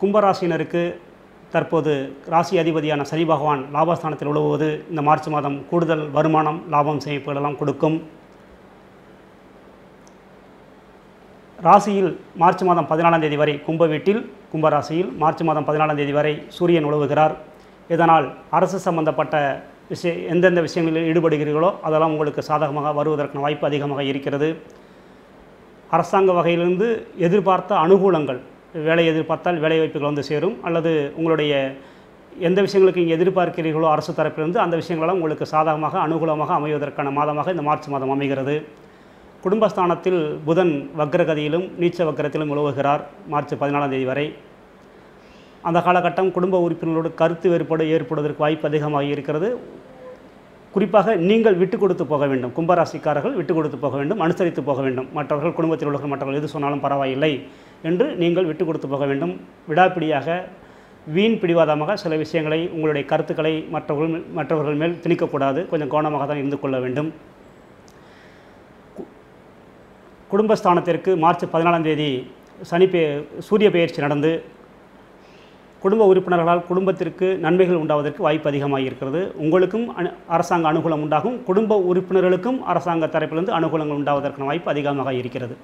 கும்பராசினருக்கு தற்போது ராசி அதிபதியான சனி பகவான் லாபஸ்தானத்தில் உழவுவது இந்த மார்ச் மாதம் கூடுதல் வருமானம், லாபம் சேமிப்புகளெல்லாம் கொடுக்கும். ராசியில் மார்ச் மாதம் 14ஆம் தேதி வரை கும்ப வீட்டில் கும்பராசியில் மார்ச் மாதம் 14ஆம் தேதி வரை சூரியன் உழவுகிறார். இதனால் அரசு சம்பந்தப்பட்ட எந்தெந்த விஷயங்களில் ஈடுபடுகிறீர்களோ அதெல்லாம் உங்களுக்கு சாதகமாக வருவதற்கான வாய்ப்பு அதிகமாக இருக்கிறது. அரசாங்க வகையிலிருந்து எதிர்பார்த்த அனுகூலங்கள், வேலை எதிர்பார்த்தால் வேலை வாய்ப்புகள் வந்து சேரும், அல்லது உங்களுடைய எந்த விஷயங்களுக்கு இங்கே எதிர்பார்க்கிறீர்களோ அரசு தரப்பிலிருந்து அந்த விஷயங்களெல்லாம் உங்களுக்கு சாதகமாக அனுகூலமாக அமைவதற்கான மாதமாக இந்த மார்ச் மாதம் அமைகிறது. குடும்பஸ்தானத்தில் புதன் வக்ரகதியிலும் நீச்ச வக்ரத்திலும் உழவுகிறார் மார்ச் 14ஆம் தேதி வரை. அந்த காலகட்டம் குடும்ப உறுப்பினர்களோடு கருத்து வேறுபாடு ஏற்படுவதற்கு வாய்ப்பு அதிகமாக இருக்கிறது. குறிப்பாக நீங்கள் விட்டு கொடுத்து போக வேண்டும். கும்பராசிக்காரர்கள் விட்டு கொடுத்து போக வேண்டும், அனுசரித்து போக வேண்டும். மற்றவர்கள் குடும்பத்தில் உள்ளவர்கள் மற்றவர்கள் எது சொன்னாலும் பரவாயில்லை என்று நீங்கள் விட்டு கொடுத்து போக வேண்டும். விடாப்பிடியாக வீண் பிடிவாதமாக சில விஷயங்களை, உங்களுடைய கருத்துக்களை மற்றவர்கள் மேல் திணிக்கக்கூடாது. கொஞ்சம் கவனமாக தான் இருந்து கொள்ள வேண்டும். குடும்பஸ்தானத்திற்கு மார்ச் 14ஆம் தேதி சூரிய பெயர்ச்சி நடந்து குடும்ப உறுப்பினர்களால் குடும்பத்திற்கு நன்மைகள் உண்டாவதற்கு வாய்ப்பு அதிகமாக இருக்கிறது. உங்களுக்கும் அரசாங்க அனுகூலம் உண்டாகும், குடும்ப உறுப்பினர்களுக்கும் அரசாங்க தரப்பிலிருந்து அனுகூலங்கள் உண்டாவதற்கான வாய்ப்பு அதிகமாக இருக்கிறது.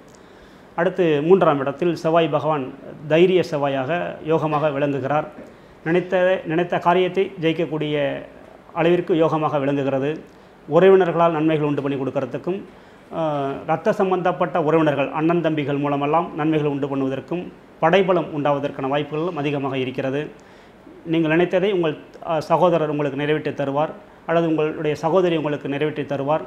அடுத்து 3ஆம் இடத்தில் செவ்வாய் பகவான் தைரிய செவ்வாயாக யோகமாக விளங்குகிறார். நினைத்த காரியத்தை ஜெயிக்கக்கூடிய அளவிற்கு யோகமாக விளங்குகிறது. உறவினர்களால் நன்மைகள் உண்டு பண்ணி கொடுக்கறதுக்கும், இரத்த சம்பந்தப்பட்ட உறவினர்கள் அண்ணன் தம்பிகள் மூலமெல்லாம் நன்மைகள் உண்டு பண்ணுவதற்கும், படைபலம் உண்டாவதற்கான வாய்ப்புகளும் அதிகமாக இருக்கிறது. நீங்கள் நினைத்ததை உங்கள் சகோதரர் உங்களுக்கு நிறைவேற்றி தருவார், அல்லது உங்களுடைய சகோதரி உங்களுக்கு நிறைவேற்றி தருவார்.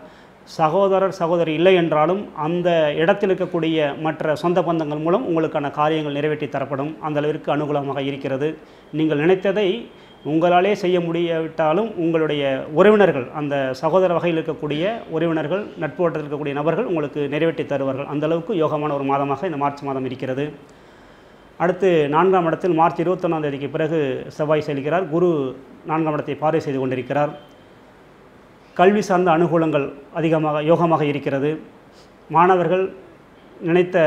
சகோதரி இல்லை என்றாலும் அந்த இடத்தில் இருக்கக்கூடிய மற்ற சொந்த பந்தங்கள் மூலம் உங்களுக்கான காரியங்கள் நிறைவேற்றி தரப்படும். அந்த அளவிற்கு அனுகூலமாக இருக்கிறது. நீங்கள் நினைத்ததை உங்களாலே செய்ய முடியாவிட்டாலும் உங்களுடைய உறவினர்கள், அந்த சகோதர வகையில் இருக்கக்கூடிய உறவினர்கள், நட்பு வட்டத்தில் இருக்கக்கூடிய நபர்கள் உங்களுக்கு நிறைவேற்றி தருவார்கள். அந்த அளவுக்கு யோகமான ஒரு மாதமாக இந்த மார்ச் மாதம் இருக்கிறது. அடுத்து 4ஆம் இடத்தில் மார்ச் 21ஆம் தேதிக்கு பிறகு செவ்வாய் செல்கிறார். குரு 4ஆம் இடத்தை பார்வை செய்து கொண்டிருக்கிறார். கல்வி சார்ந்த அனுகூலங்கள் அதிகமாக யோகமாக இருக்கிறது. மாணவர்கள் நினைத்த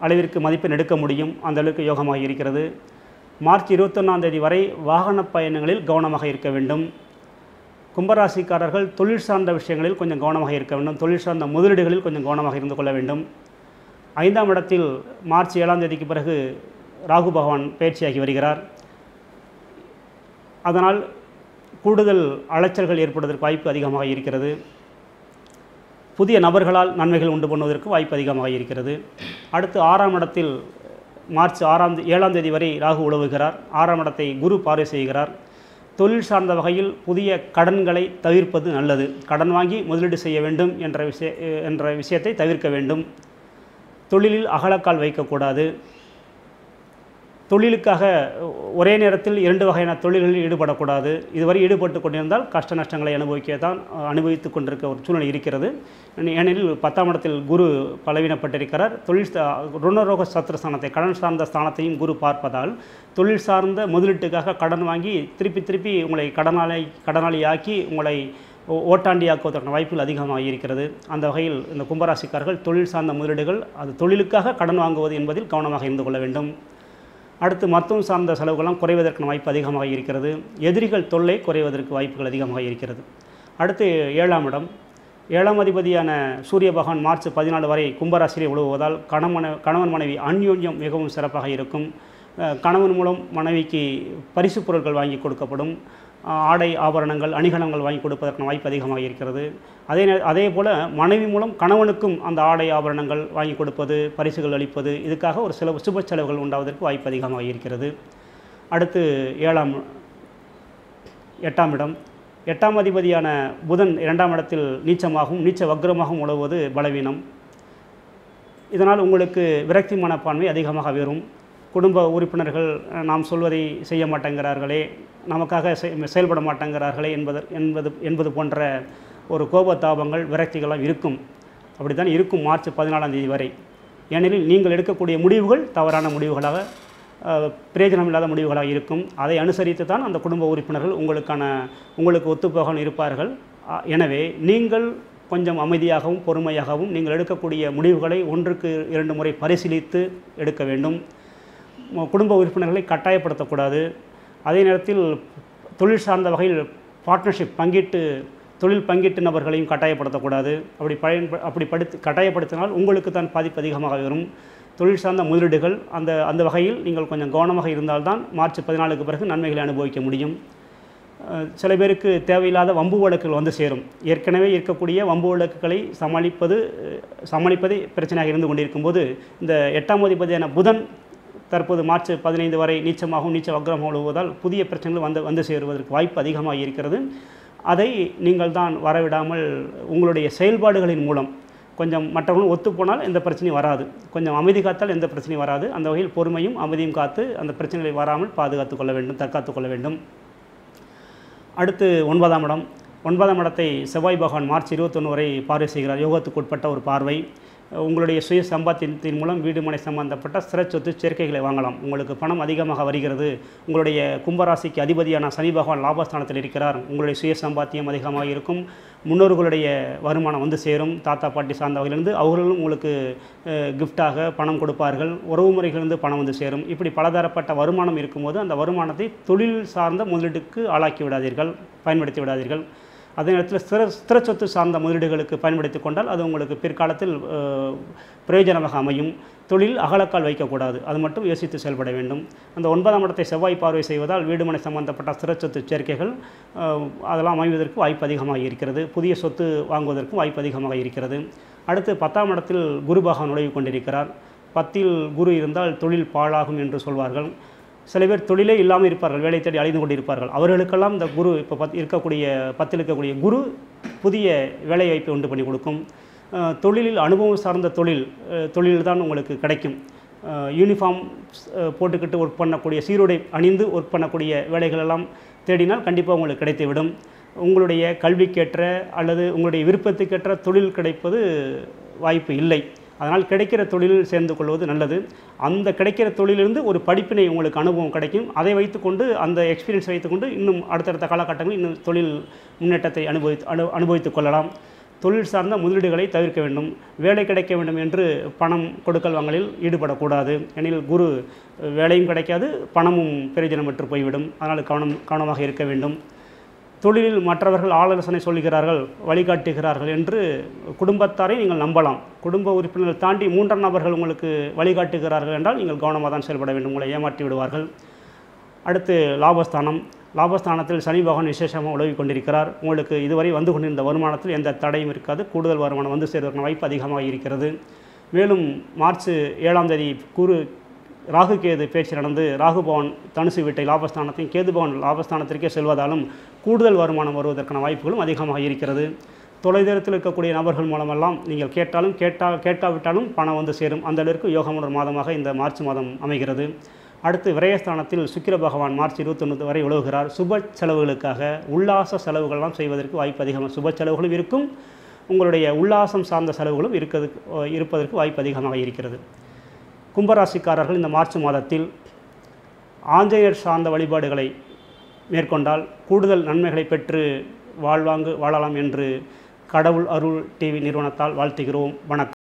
அளவிற்கு மதிப்பெண் எடுக்க முடியும், அந்த அளவுக்கு யோகமாக இருக்கிறது. மார்ச் 21ஆம் தேதி வரை வாகன பயணங்களில் கவனமாக இருக்க வேண்டும். கும்பராசிக்காரர்கள் தொழில் சார்ந்த விஷயங்களில் கொஞ்சம் கவனமாக இருக்க வேண்டும். தொழில் சார்ந்த முதலீடுகளில் கொஞ்சம் கவனமாக இருந்து கொள்ள வேண்டும். 5ஆம் இடத்தில் மார்ச் 7ஆம் தேதிக்கு பிறகு ராகு பகவான் பயிற்சியாகி வருகிறார். அதனால் கூடுதல் அலைச்சல்கள் ஏற்படுவதற்கு வாய்ப்பு அதிகமாக இருக்கிறது. புதிய நபர்களால் நன்மைகள் உண்டு பண்ணுவதற்கு வாய்ப்பு அதிகமாக இருக்கிறது. அடுத்து 6ஆம் இடத்தில் மார்ச் 7ஆம் தேதி வரை ராகு உழவுகிறார். 6ஆம் இடத்தை குரு பார்வை செய்கிறார். தொழில் சார்ந்த வகையில் புதிய கடன்களை தவிர்ப்பது நல்லது. கடன் வாங்கி முதலீடு செய்ய வேண்டும் என்ற விஷயத்தை தவிர்க்க வேண்டும். தொழிலில் அகலக்கால் வைக்கக்கூடாது. தொழிலுக்காக ஒரே நேரத்தில் 2 வகையான தொழில்களில் ஈடுபடக்கூடாது. இதுவரை ஈடுபட்டு கொண்டிருந்தால் கஷ்ட நஷ்டங்களை அனுபவித்து கொண்டிருக்க ஒரு சூழ்நிலை இருக்கிறது. ஏனெனில் 10ஆம் இடத்தில் குரு பலவீனப்பட்டிருக்கிறார். ருணரோக சத்ருஸ்தானத்தை, கடன் சார்ந்த ஸ்தானத்தையும் குரு பார்ப்பதால் தொழில் சார்ந்த முதலீட்டுக்காக கடன் வாங்கி திருப்பி உங்களை கடனாளியாக்கி உங்களை ஓட்டாண்டியாக்குவதற்கான வாய்ப்புகள் அதிகமாக இருக்கிறது. அந்த வகையில் இந்த கும்பராசிக்காரர்கள் தொழில் சார்ந்த முதலீடுகள், அது தொழிலுக்காக கடன் வாங்குவது என்பதில் கவனமாக இருந்து கொள்ள வேண்டும். அடுத்து மருத்துவம் சார்ந்த செலவுகள்லாம் குறைவதற்கான வாய்ப்பு அதிகமாக இருக்கிறது. எதிரிகள் தொல்லை குறைவதற்கு வாய்ப்புகள் அதிகமாக இருக்கிறது. அடுத்து 7ஆம் இடம். 7ஆம் அதிபதியான சூரிய பகவான் மார்ச் 14 வரை கும்பராசியிலே உழவுவதால் கணவன் மனைவி அந்யோன்யம் மிகவும் சிறப்பாக இருக்கும். கணவன் மூலம் மனைவிக்கு பரிசு பொருட்கள் வாங்கி கொடுக்கப்படும். ஆடை ஆபரணங்கள் அணிகலன்கள் வாங்கி கொடுப்பதற்கான வாய்ப்பு அதிகமாக இருக்கிறது. அதே போல் மனைவி மூலம் கணவனுக்கும் அந்த ஆடை ஆபரணங்கள் வாங்கி கொடுப்பது, பரிசுகள் அளிப்பது, இதுக்காக ஒரு சில சுப செலவுகள் உண்டாவதற்கு வாய்ப்பு அதிகமாக இருக்கிறது. அடுத்து 8ஆம் இடம். 8ஆம் அதிபதியான புதன் 2ஆம் இடத்தில் நீச்ச வக்ரமாகவும் உழவுவது பலவீனம். இதனால் உங்களுக்கு விரக்தி மனப்பான்மை அதிகமாக வரும். குடும்ப உறுப்பினர்கள் நாம் சொல்வதை செய்ய மாட்டேங்கிறார்களே, நமக்காக செயல்பட மாட்டேங்கிறார்களே என்பது போன்ற ஒரு கோபத்தாபங்கள், விரக்திகளாக இருக்கும். அப்படி தான் இருக்கும் மார்ச் 14ஆம் தேதி வரை. ஏனெனில் நீங்கள் எடுக்கக்கூடிய முடிவுகள் தவறான முடிவுகளாக, பிரயோஜனம் இல்லாத முடிவுகளாக இருக்கும். அதை அனுசரித்து தான் அந்த குடும்ப உறுப்பினர்கள் உங்களுக்கு ஒத்துப்போக இருப்பார்கள். எனவே நீங்கள் கொஞ்சம் அமைதியாகவும் பொறுமையாகவும் நீங்கள் எடுக்கக்கூடிய முடிவுகளை 1க்கு 2 முறை பரிசீலித்து எடுக்க வேண்டும். குடும்ப உறுப்பினர்களை கட்டாயப்படுத்தக்கூடாது. அதே நேரத்தில் தொழில் சார்ந்த வகையில் பார்ட்னர்ஷிப் தொழில் பங்கீட்டு நபர்களையும் கட்டாயப்படுத்தக்கூடாது. அப்படி கட்டாயப்படுத்தினால் உங்களுக்கு தான் பாதிப்பு அதிகமாக வரும். தொழில் சார்ந்த முதலீடுகள் அந்த வகையில் நீங்கள் கொஞ்சம் கவனமாக இருந்தால்தான் மார்ச் 14க்கு பிறகு நன்மைகளை அனுபவிக்க முடியும். சில பேருக்கு தேவையில்லாத வம்பு வழக்குகள் வந்து சேரும். ஏற்கனவே இருக்கக்கூடிய வம்பு வழக்குகளை சமாளிப்பதே பிரச்சனையாக இருந்து கொண்டிருக்கும்போது, இந்த 8ஆம் அதிபதியான புதன் தற்போது மார்ச் 15 வரை நீச்ச வக்ரமாக உழுவதால் புதிய பிரச்சனைகள் வந்து சேருவதற்கு வாய்ப்பு அதிகமாக இருக்கிறது. அதை நீங்கள் தான் வரவிடாமல் உங்களுடைய செயல்பாடுகளின் மூலம் கொஞ்சம் மற்றவர்களும் ஒத்துப்போனால் எந்த பிரச்சனையும் வராது. கொஞ்சம் அமைதி காத்தால் எந்த பிரச்சனையும் வராது. அந்த வகையில் பொறுமையும் அமைதியும் காத்து அந்த பிரச்சனைகளை வராமல் பாதுகாத்து கொள்ள வேண்டும், தற்காத்து கொள்ள வேண்டும். அடுத்து 9ஆம் இடம். 9ஆம் இடத்தை செவ்வாய் பகவான் மார்ச் 21 வரை பார்வை செய்கிறார். யோகத்துக்கு உட்பட்ட ஒரு பார்வை. உங்களுடைய சுய சம்பாத்தியத்தின் மூலம் வீடு மனை சம்பந்தப்பட்ட ஸ்திர சொத்து சேர்க்கைகளை வாங்கலாம். உங்களுக்கு பணம் அதிகமாக வருகிறது. உங்களுடைய கும்பராசிக்கு அதிபதியான சனி பகவான் லாபஸ்தானத்தில் இருக்கிறார். உங்களுடைய சுய சம்பாத்தியம் அதிகமாக இருக்கும். முன்னோர்களுடைய வருமானம் வந்து சேரும். தாத்தா பாட்டி சார்ந்த வகையிலிருந்து அவர்களும் உங்களுக்கு கிஃப்டாக பணம் கொடுப்பார்கள். உறவு முறைகளிலிருந்து பணம் வந்து சேரும். இப்படி பலதரப்பட்ட வருமானம் இருக்கும்போது அந்த வருமானத்தை தொழில் சார்ந்த முதலீட்டுக்கு பயன்படுத்தி விடாதீர்கள். அதே நேரத்தில் ஸ்திர சொத்து சார்ந்த முதலீடுகளுக்கு பயன்படுத்தி கொண்டால் அது உங்களுக்கு பிற்காலத்தில் பிரயோஜனமாக அமையும். தொழில் அகலக்கால் வைக்கக்கூடாது. அது மட்டும் யோசித்து செயல்பட வேண்டும். அந்த 9ஆம் இடத்தை செவ்வாய் பார்வை செய்வதால் வீடுமனை சம்பந்தப்பட்ட ஸ்திர சொத்து சேர்க்கைகள் அதெல்லாம் அமைவதற்கு வாய்ப்பு அதிகமாக இருக்கிறது. புதிய சொத்து வாங்குவதற்கும் வாய்ப்பு அதிகமாக இருக்கிறது. அடுத்து 10ஆம் இடத்தில் குரு பகவான் நுழைவு கொண்டிருக்கிறார். 10இல் குரு இருந்தால் தொழில் பாழாகும் என்று சொல்வார்கள். சில பேர் தொழிலே இல்லாமல் இருப்பார்கள், வேலை தேடி அலைந்து கொண்டிருப்பார்கள். அவர்களுக்கெல்லாம் இந்த குரு இப்போ 10 இருக்கக்கூடிய குரு புதிய வேலை வாய்ப்பை உண்டு பண்ணி கொடுக்கும். தொழிலில் அனுபவம் சார்ந்த தொழில் தான் உங்களுக்கு கிடைக்கும். யூனிஃபார்ம் போட்டுக்கிட்டு ஒர்க் பண்ணக்கூடிய, சீருடை அணிந்து ஒர்க் பண்ணக்கூடிய வேலைகளெல்லாம் தேடினால் கண்டிப்பாக உங்களுக்கு கிடைத்துவிடும். உங்களுடைய கல்விக்கேற்ற அல்லது உங்களுடைய விருப்பத்துக்கேற்ற தொழில் கிடைப்பது வாய்ப்பு இல்லை. அதனால் கிடைக்கிற தொழிலில் சேர்ந்து கொள்வது நல்லது. அந்த கிடைக்கிற தொழிலிருந்து ஒரு படிப்பினை உங்களுக்கு அனுபவம் கிடைக்கும். அதை வைத்துக்கொண்டு அந்த எக்ஸ்பீரியன்ஸ் வைத்துக்கொண்டு இன்னும் அடுத்தடுத்த காலகட்டங்களில் இன்னும் தொழில் முன்னேற்றத்தை அனுபவித்துக் கொள்ளலாம். தொழில் சார்ந்த முதலீடுகளை தவிர்க்க வேண்டும். வேலை கிடைக்க வேண்டும் என்று பணம் கொடுக்கல் வாங்கலில் ஈடுபடக்கூடாது. ஏனெனில் குரு வேலையும் கிடைக்காது, பணமும் பிரயோஜனமற்று போய்விடும். அதனால் கவனமாக இருக்க வேண்டும். தொழிலில் மற்றவர்கள் ஆலோசனை சொல்கிறார்கள், வழிகாட்டுகிறார்கள் என்று குடும்பத்தாரை நீங்கள் நம்பலாம். குடும்ப உறுப்பினர்கள் தாண்டி 3ஆம் நபர்கள் உங்களுக்கு வழிகாட்டுகிறார்கள் என்றால் நீங்கள் கவனமாக தான் செயல்பட வேண்டும். உங்களை ஏமாற்றி விடுவார்கள். அடுத்து லாபஸ்தானத்தில் சனி பகவான் விசேஷமாக உதவி கொண்டிருக்கிறார். உங்களுக்கு இதுவரை வந்து கொண்டிருந்த வருமானத்தில் எந்த தடையும் இருக்காது. கூடுதல் வருமானம் வந்து சேர்வதற்கான வாய்ப்பு அதிகமாக இருக்கிறது. மேலும் மார்ச் 7ஆம் தேதி ராகு கேது பேச்சு நடந்து ராகு பவன் தனுசு வீட்டை லாபஸ்தானத்தையும் கேது பவன் லாபஸ்தானத்திற்கே செல்வதாலும் கூடுதல் வருமானம் வருவதற்கான வாய்ப்புகளும் அதிகமாக இருக்கிறது. தொலைதூரத்தில் இருக்கக்கூடிய நபர்கள் மூலமெல்லாம் நீங்கள் கேட்காவிட்டாலும் பணம் வந்து சேரும். அந்த அளவிற்கு யோகமுள்ள மாதமாக இந்த மார்ச் மாதம் அமைகிறது. அடுத்து விரயஸ்தானத்தில் சுக்கிர பகவான் மார்ச் 21 வரை உலவுகிறார். சுப செலவுகளுக்காக உல்லாச செலவுகள்லாம் செய்வதற்கு வாய்ப்பு அதிகமாக, சுப செலவுகளும் இருக்கும், உங்களுடைய உல்லாசம் சார்ந்த செலவுகளும் இருப்பதற்கு வாய்ப்பு அதிகமாக இருக்கிறது. கும்பராசிக்காரர்கள் இந்த மார்ச் மாதத்தில் ஆஞ்சநேயர் சார்ந்த வழிபாடுகளை மேற்கொண்டால் கூடுதல் நன்மைகளை பெற்று வாழலாம் என்று கடவுள் அருள் டிவி நிறுவனத்தால் வாழ்த்துகிறோம். வணக்கம்.